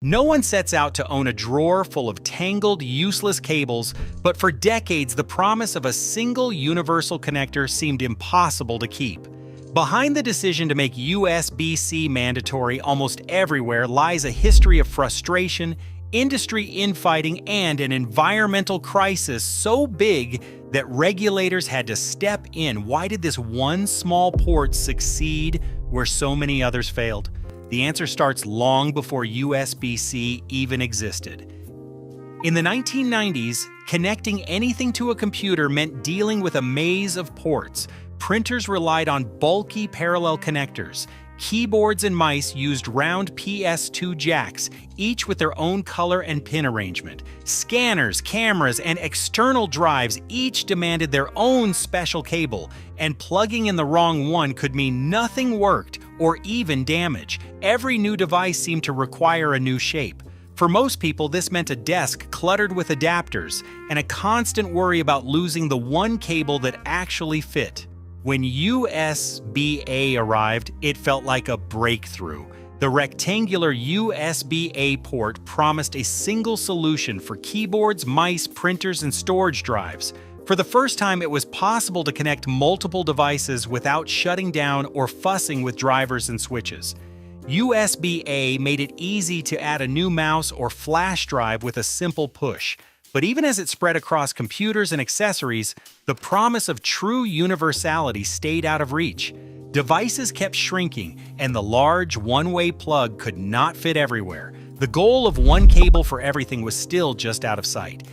No one sets out to own a drawer full of tangled, useless cables, but for decades the promise of a single universal connector seemed impossible to keep. Behind the decision to make USB-C mandatory almost everywhere lies a history of frustration, industry infighting, and an environmental crisis so big that regulators had to step in. Why did this one small port succeed where so many others failed? The answer starts long before USB-C even existed. In the 1990s, connecting anything to a computer meant dealing with a maze of ports. Printers relied on bulky parallel connectors. Keyboards and mice used round PS2 jacks, each with their own color and pin arrangement. Scanners, cameras, and external drives each demanded their own special cable, and plugging in the wrong one could mean nothing worked or even damage. Every new device seemed to require a new shape. For most people, this meant a desk cluttered with adapters and a constant worry about losing the one cable that actually fit. When USB-A arrived, it felt like a breakthrough. The rectangular USB-A port promised a single solution for keyboards, mice, printers, and storage drives. For the first time, it was possible to connect multiple devices without shutting down or fussing with drivers and switches. USB-A made it easy to add a new mouse or flash drive with a simple push. But even as it spread across computers and accessories, the promise of true universality stayed out of reach. Devices kept shrinking, and the large one-way plug could not fit everywhere. The goal of one cable for everything was still just out of sight.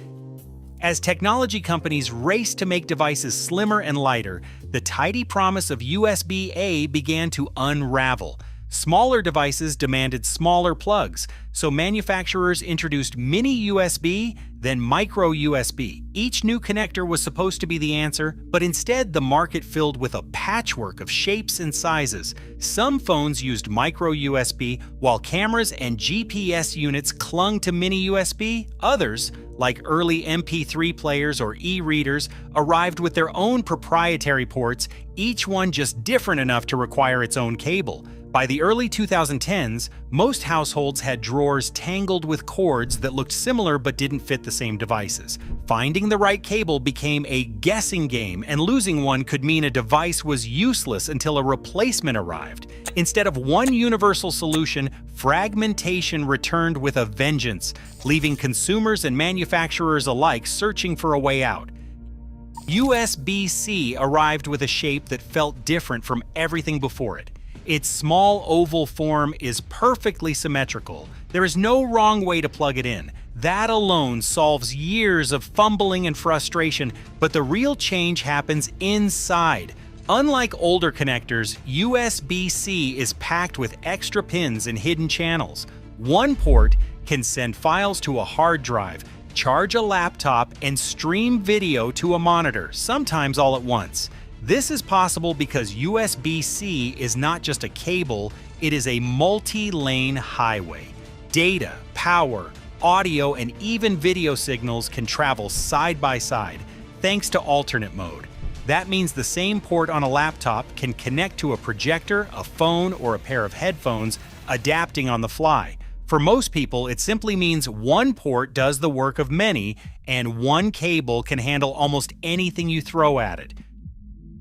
As technology companies raced to make devices slimmer and lighter, the tidy promise of USB-A began to unravel. Smaller devices demanded smaller plugs, so manufacturers introduced mini USB, then micro USB. Each new connector was supposed to be the answer, but instead the market filled with a patchwork of shapes and sizes. Some phones used micro USB, while cameras and GPS units clung to mini USB. Others, like early MP3 players or e-readers, arrived with their own proprietary ports, each one just different enough to require its own cable. By the early 2010s, most households had drawers tangled with cords that looked similar but didn't fit the same devices. Finding the right cable became a guessing game, and losing one could mean a device was useless until a replacement arrived. Instead of one universal solution, fragmentation returned with a vengeance, leaving consumers and manufacturers alike searching for a way out. USB-C arrived with a shape that felt different from everything before it. Its small oval form is perfectly symmetrical. There is no wrong way to plug it in. That alone solves years of fumbling and frustration, but the real change happens inside. Unlike older connectors, USB-C is packed with extra pins and hidden channels. One port can send files to a hard drive, charge a laptop, and stream video to a monitor, sometimes all at once. This is possible because USB-C is not just a cable, it is a multi-lane highway. Data, power, audio, and even video signals can travel side by side, thanks to alternate mode. That means the same port on a laptop can connect to a projector, a phone, or a pair of headphones, adapting on the fly. For most people, it simply means one port does the work of many, and one cable can handle almost anything you throw at it.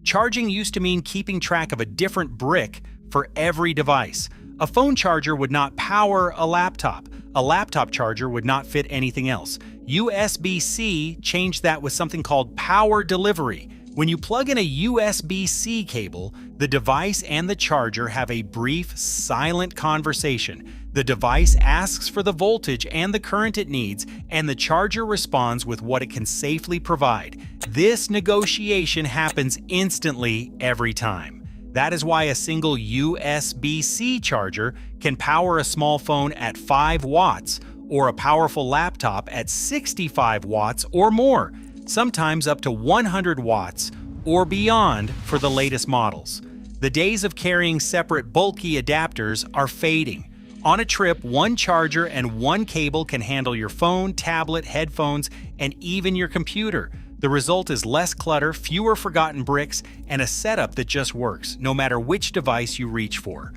Charging used to mean keeping track of a different brick for every device. A phone charger would not power a laptop. A laptop charger would not fit anything else. USB-C changed that with something called power delivery. When you plug in a USB-C cable, the device and the charger have a brief, silent conversation. The device asks for the voltage and the current it needs, and the charger responds with what it can safely provide. This negotiation happens instantly every time. That is why a single USB-C charger can power a small phone at 5 watts, or a powerful laptop at 65 watts or more, sometimes up to 100 watts or beyond for the latest models. The days of carrying separate bulky adapters are fading. On a trip, one charger and one cable can handle your phone, tablet, headphones, and even your computer. The result is less clutter, fewer forgotten bricks, and a setup that just works, no matter which device you reach for.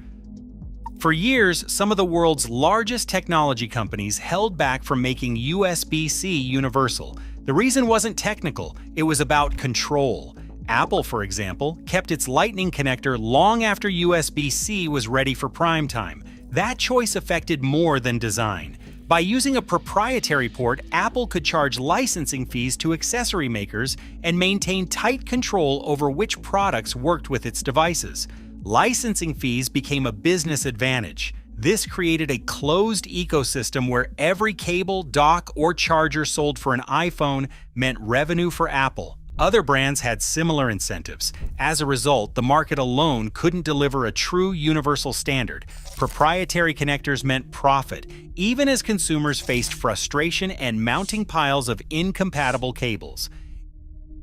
For years, some of the world's largest technology companies held back from making USB-C universal. The reason wasn't technical, it was about control. Apple, for example, kept its Lightning connector long after USB-C was ready for prime time. That choice affected more than design. By using a proprietary port, Apple could charge licensing fees to accessory makers and maintain tight control over which products worked with its devices. Licensing fees became a business advantage. This created a closed ecosystem where every cable, dock, or charger sold for an iPhone meant revenue for Apple. Other brands had similar incentives. As a result, the market alone couldn't deliver a true universal standard. Proprietary connectors meant profit, even as consumers faced frustration and mounting piles of incompatible cables.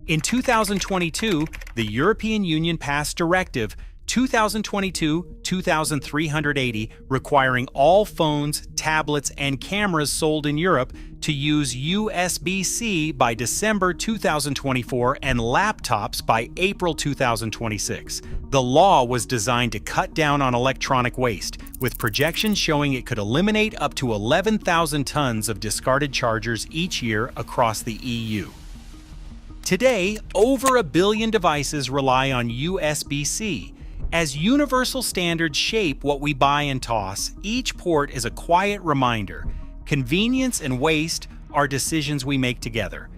In 2022, the European Union passed Directive 2022-2380, requiring all phones, tablets, and cameras sold in Europe to use USB-C by December 2024 and laptops by April 2026. The law was designed to cut down on electronic waste, with projections showing it could eliminate up to 11,000 tons of discarded chargers each year across the EU. Today, over 1 billion devices rely on USB-C. As universal standards shape what we buy and toss, each port is a quiet reminder. Convenience and waste are decisions we make together.